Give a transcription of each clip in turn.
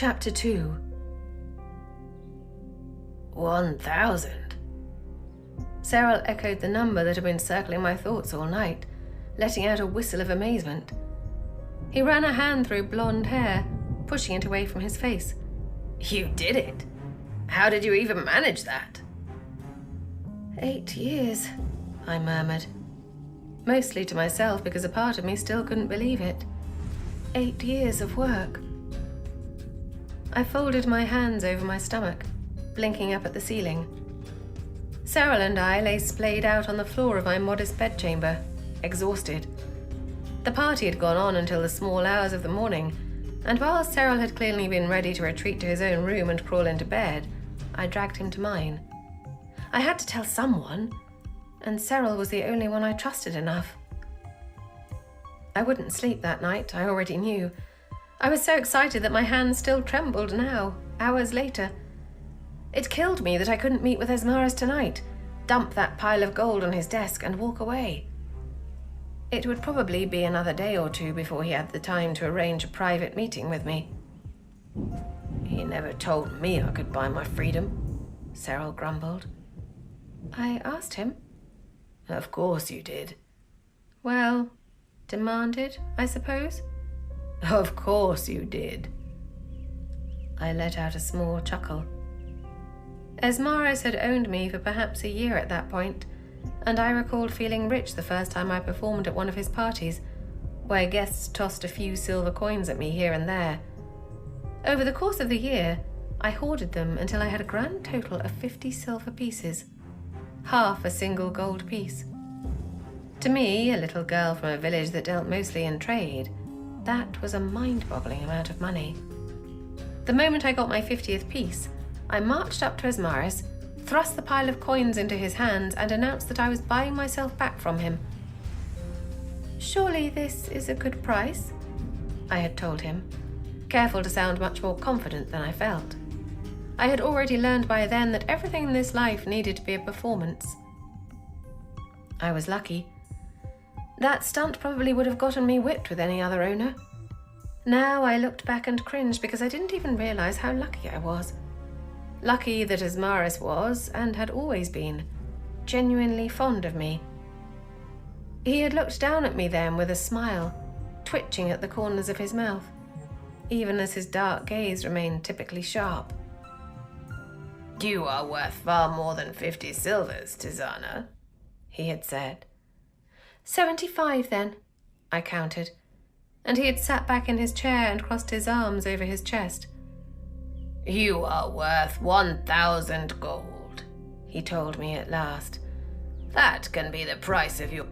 Chapter 2. 1,000. Sarl echoed the number that had been circling my thoughts all night, letting out a whistle of amazement. He ran a hand through blonde hair, pushing it away from his face. You did it? How did you even manage that? 8 years, I murmured. Mostly to myself because a part of me still couldn't believe it. 8 years of work. I folded my hands over my stomach, blinking up at the ceiling. Sarl and I lay splayed out on the floor of my modest bedchamber, exhausted. The party had gone on until the small hours of the morning, and while Sarl had clearly been ready to retreat to his own room and crawl into bed, I dragged him to mine. I had to tell someone, and Sarl was the only one I trusted enough. I wouldn't sleep that night, I already knew. I was so excited that my hands still trembled now, hours later. It killed me that I couldn't meet with Esmaris tonight, dump that pile of gold on his desk and walk away. It would probably be another day or two before he had the time to arrange a private meeting with me. He never told me I could buy my freedom, Sarl grumbled. I asked him. Of course you did. Well, demanded, I suppose? Of course you did. I let out a small chuckle. Esmaris had owned me for perhaps a year at that point, and I recalled feeling rich the first time I performed at one of his parties, where guests tossed a few silver coins at me here and there. Over the course of the year, I hoarded them until I had a grand total of 50 silver pieces, half a single gold piece. To me, a little girl from a village that dealt mostly in trade, that was a mind-boggling amount of money. The moment I got my 50th piece, I marched up to Esmaris, thrust the pile of coins into his hands, and announced that I was buying myself back from him. Surely this is a good price, I had told him, careful to sound much more confident than I felt. I had already learned by then that everything in this life needed to be a performance. I was lucky. That stunt probably would have gotten me whipped with any other owner. Now I looked back and cringed because I didn't even realize how lucky I was. Lucky that Esmaris was, and had always been, genuinely fond of me. He had looked down at me then with a smile, twitching at the corners of his mouth, even as his dark gaze remained typically sharp. You are worth far more than 50 silvers, Tisaanah, he had said. 75 then, I counted, and he had sat back in his chair and crossed his arms over his chest. You are worth 1,000 gold, he told me at last. That can be the price of your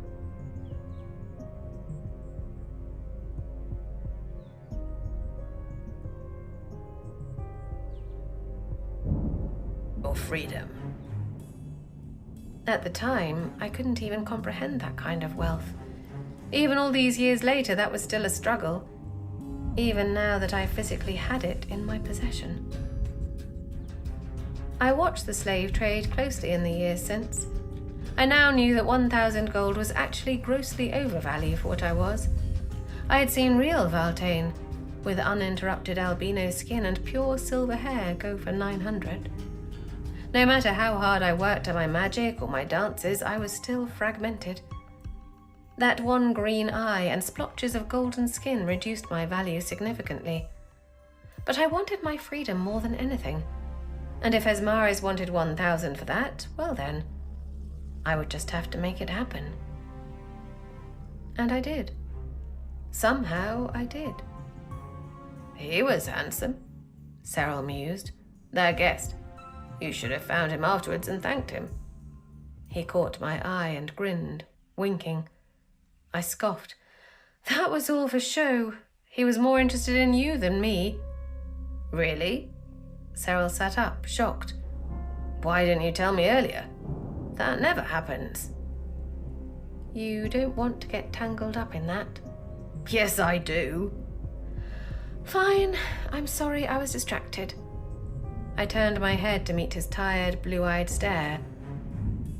freedom. At the time, I couldn't even comprehend that kind of wealth. Even all these years later, that was still a struggle, even now that I physically had it in my possession. I watched the slave trade closely in the years since. I now knew that 1,000 gold was actually grossly overvalued for what I was. I had seen real Valtane, with uninterrupted albino skin and pure silver hair, go for 900. No matter how hard I worked at my magic or my dances, I was still fragmented. That one green eye and splotches of golden skin reduced my value significantly. But I wanted my freedom more than anything. And if Esmaris wanted 1,000 for that, well then, I would just have to make it happen. And I did. Somehow I did. He was handsome, Sarl mused. That guest. You should have found him afterwards and thanked him. He caught my eye and grinned, winking. I scoffed. That was all for show. He was more interested in you than me. Really? Sarl sat up, shocked. Why didn't you tell me earlier? That never happens. You don't want to get tangled up in that? Yes, I do. Fine. I'm sorry I was distracted. I turned my head to meet his tired, blue-eyed stare.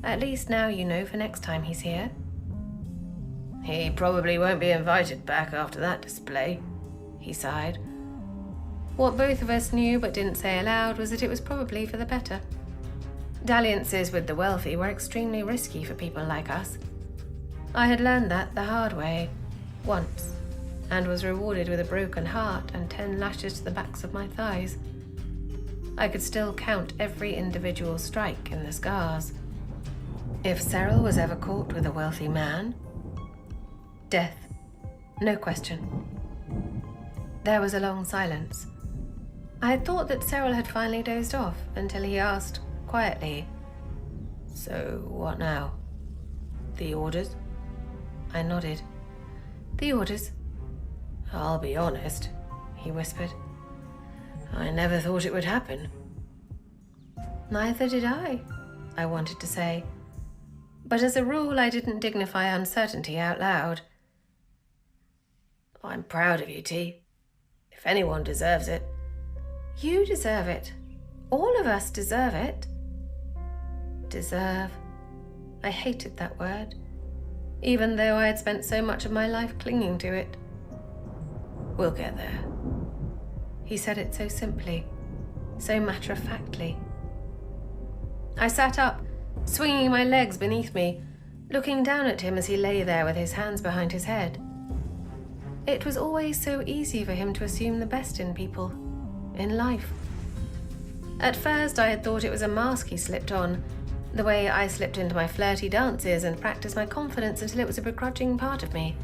At least now you know for next time he's here. He probably won't be invited back after that display, he sighed. What both of us knew but didn't say aloud was that it was probably for the better. Dalliances with the wealthy were extremely risky for people like us. I had learned that the hard way, once, and was rewarded with a broken heart and 10 lashes to the backs of my thighs. I could still count every individual strike in the scars. If Sarl was ever caught with a wealthy man, death, no question. There was a long silence. I had thought that Sarl had finally dozed off until he asked, quietly, "So, what now? The orders?" I nodded. "The orders." "I'll be honest," he whispered. "I never thought it would happen." "Neither did I wanted to say. But as a rule, I didn't dignify uncertainty out loud. "I'm proud of you, T. If anyone deserves it." "You deserve it. All of us deserve it." Deserve. I hated that word, even though I had spent so much of my life clinging to it. "We'll get there." He said it so simply, so matter-of-factly. I sat up, swinging my legs beneath me, looking down at him as he lay there with his hands behind his head. It was always so easy for him to assume the best in people, in life. At first I had thought it was a mask he slipped on, the way I slipped into my flirty dances and practiced my confidence until it was a begrudging part of me.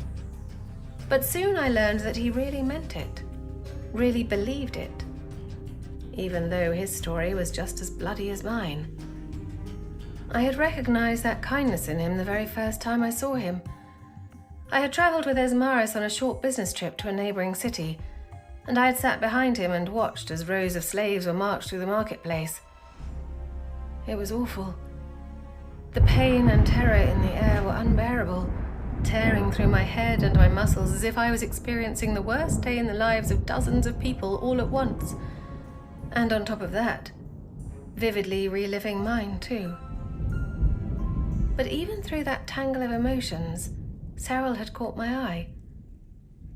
But soon I learned that he really meant it, really believed it, even though his story was just as bloody as mine. I had recognized that kindness in him the very first time I saw him. I had travelled with Esmaris on a short business trip to a neighbouring city, and I had sat behind him and watched as rows of slaves were marched through the marketplace. It was awful. The pain and terror in the air were unbearable, tearing through my head and my muscles as if I was experiencing the worst day in the lives of dozens of people all at once. And on top of that, vividly reliving mine too. But even through that tangle of emotions, Sarl had caught my eye.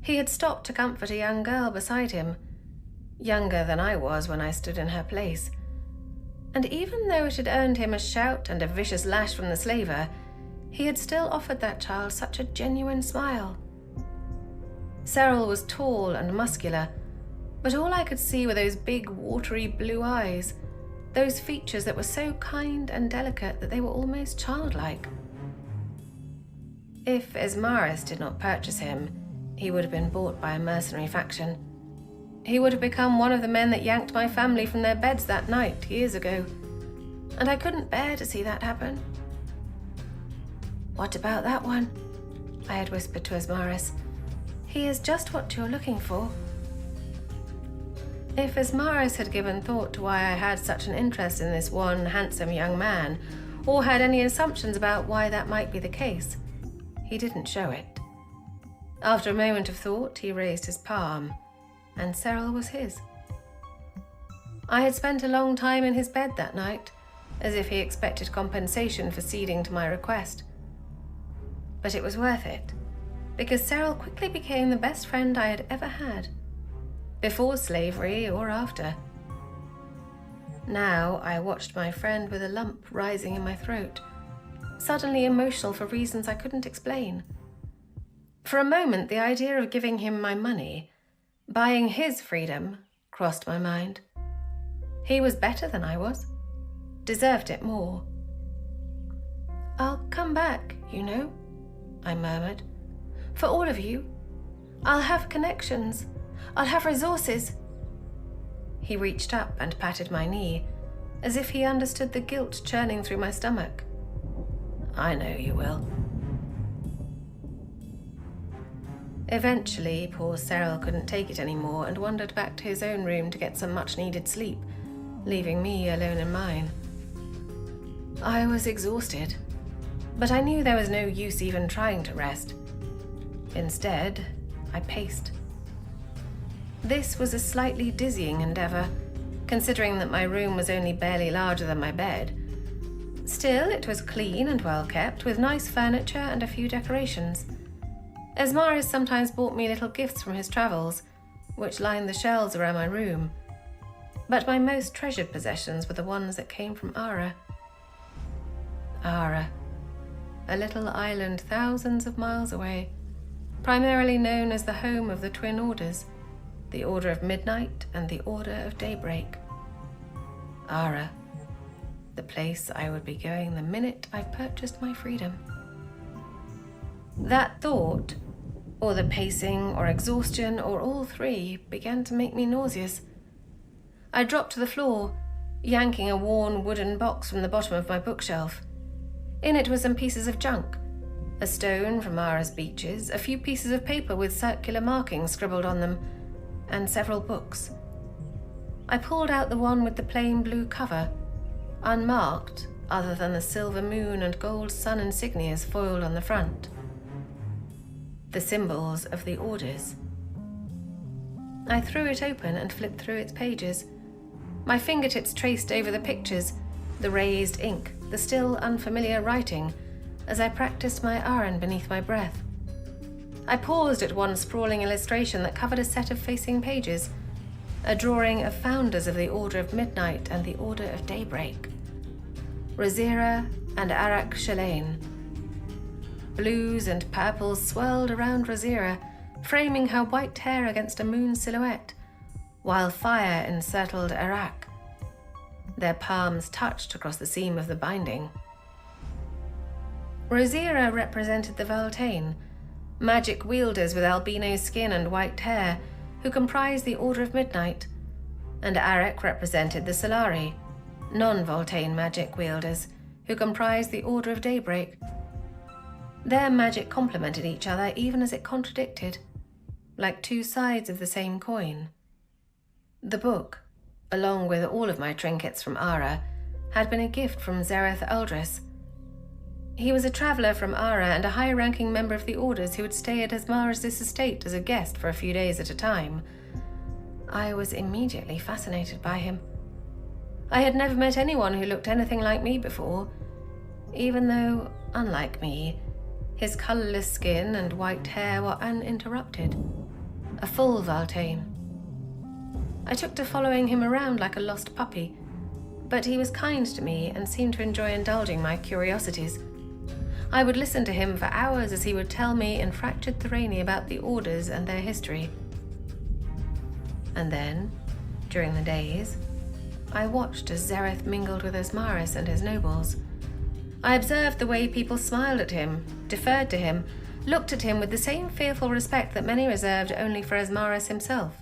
He had stopped to comfort a young girl beside him, younger than I was when I stood in her place. And even though it had earned him a shout and a vicious lash from the slaver, he had still offered that child such a genuine smile. Sarl was tall and muscular, but all I could see were those big, watery blue eyes, those features that were so kind and delicate that they were almost childlike. If Esmaris did not purchase him, he would have been bought by a mercenary faction. He would have become one of the men that yanked my family from their beds that night, years ago. And I couldn't bear to see that happen. "What about that one?" I had whispered to Esmaris. "He is just what you're looking for." If Esmaris had given thought to why I had such an interest in this one handsome young man, or had any assumptions about why that might be the case, he didn't show it. After a moment of thought, he raised his palm, and Sarl was his. I had spent a long time in his bed that night, as if he expected compensation for ceding to my request. But it was worth it, because Sarl quickly became the best friend I had ever had, before slavery or after. Now I watched my friend with a lump rising in my throat, suddenly emotional for reasons I couldn't explain. For a moment, the idea of giving him my money, buying his freedom, crossed my mind. He was better than I was, deserved it more. "I'll come back, you know," I murmured. "For all of you. I'll have connections. I'll have resources." He reached up and patted my knee, as if he understood the guilt churning through my stomach. "I know you will." Eventually, poor Sarl couldn't take it anymore and wandered back to his own room to get some much-needed sleep, leaving me alone in mine. I was exhausted, but I knew there was no use even trying to rest. Instead, I paced. This was a slightly dizzying endeavor, considering that my room was only barely larger than my bed. Still, it was clean and well kept, with nice furniture and a few decorations. Esmaris sometimes bought me little gifts from his travels, which lined the shelves around my room, but my most treasured possessions were the ones that came from Ara. Ara, a little island thousands of miles away, primarily known as the home of the Twin Orders, the Order of Midnight and the Order of Daybreak. Ara, the place I would be going the minute I purchased my freedom. That thought, or the pacing, or exhaustion, or all three, began to make me nauseous. I dropped to the floor, yanking a worn wooden box from the bottom of my bookshelf. In it were some pieces of junk, a stone from Ara's beaches, a few pieces of paper with circular markings scribbled on them, and several books. I pulled out the one with the plain blue cover, unmarked other than the silver moon and gold sun insignias foiled on the front. The symbols of the orders. I threw it open and flipped through its pages. My fingertips traced over the pictures, the raised ink, the still unfamiliar writing, as I practiced my Aran beneath my breath. I paused at one sprawling illustration that covered a set of facing pages, a drawing of founders of the Order of Midnight and the Order of Daybreak. Razira and Arak Shalain. Blues and purples swirled around Razira, framing her white hair against a moon silhouette, while fire encircled Arak. Their palms touched across the seam of the binding. Razira represented the Valtane, magic wielders with albino skin and white hair, who comprised the Order of Midnight, and Arak represented the Solari, non-Voltane magic wielders, who comprised the Order of Daybreak. Their magic complemented each other even as it contradicted, like two sides of the same coin. The book, along with all of my trinkets from Ara, had been a gift from Zareth Aldris. He was a traveller from Ara and a high-ranking member of the Orders who would stay at Asmaris' estate as a guest for a few days at a time. I was immediately fascinated by him. I had never met anyone who looked anything like me before, even though, unlike me, his colourless skin and white hair were uninterrupted. A full Valtane. I took to following him around like a lost puppy, but he was kind to me and seemed to enjoy indulging my curiosities. I would listen to him for hours as he would tell me in fractured Thorani about the Orders and their history. And then, during the days, I watched as Zareth mingled with Asmaris and his nobles. I observed the way people smiled at him, deferred to him, looked at him with the same fearful respect that many reserved only for Asmaris himself.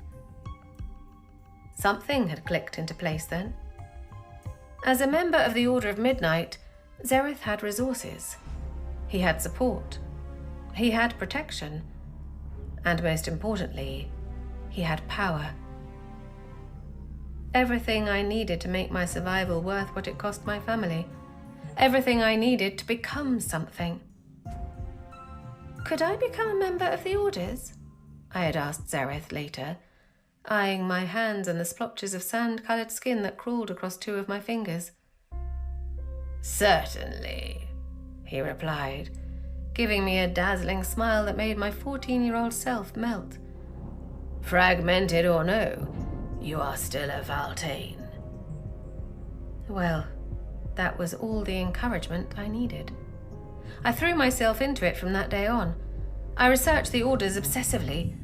Something had clicked into place then. As a member of the Order of Midnight, Zareth had resources. He had support. He had protection. And most importantly, he had power. Everything I needed to make my survival worth what it cost my family. Everything I needed to become something. Could I become a member of the Orders? I had asked Zareth later, eyeing my hands and the splotches of sand-coloured skin that crawled across two of my fingers. Certainly, he replied, giving me a dazzling smile that made my 14-year-old self melt. Fragmented or no, you are still a Valtane. Well, that was all the encouragement I needed. I threw myself into it from that day on. I researched the Orders obsessively.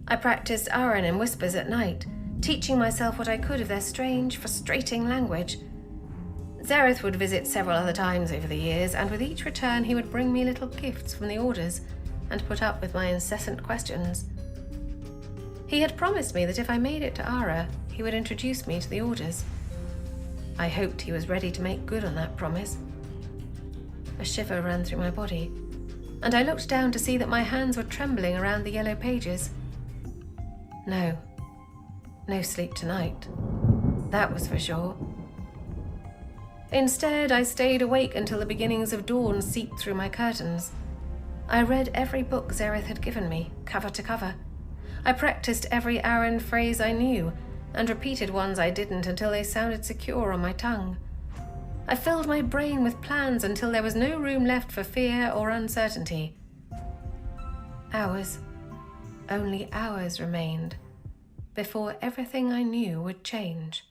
I practiced Aran in whispers at night, teaching myself what I could of their strange, frustrating language. Zareth would visit several other times over the years, and with each return he would bring me little gifts from the Orders and put up with my incessant questions. He had promised me that if I made it to Ara, he would introduce me to the Orders. I hoped he was ready to make good on that promise. A shiver ran through my body, and I looked down to see that my hands were trembling around the yellow pages. No sleep tonight. That was for sure. Instead, I stayed awake until the beginnings of dawn seeped through my curtains. I read every book Zareth had given me, cover to cover. I practiced every Aran phrase I knew, and repeated ones I didn't until they sounded secure on my tongue. I filled my brain with plans until there was no room left for fear or uncertainty. Hours, only hours remained, before everything I knew would change.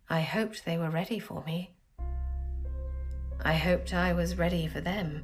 I hoped they were ready for me. I hoped I was ready for them.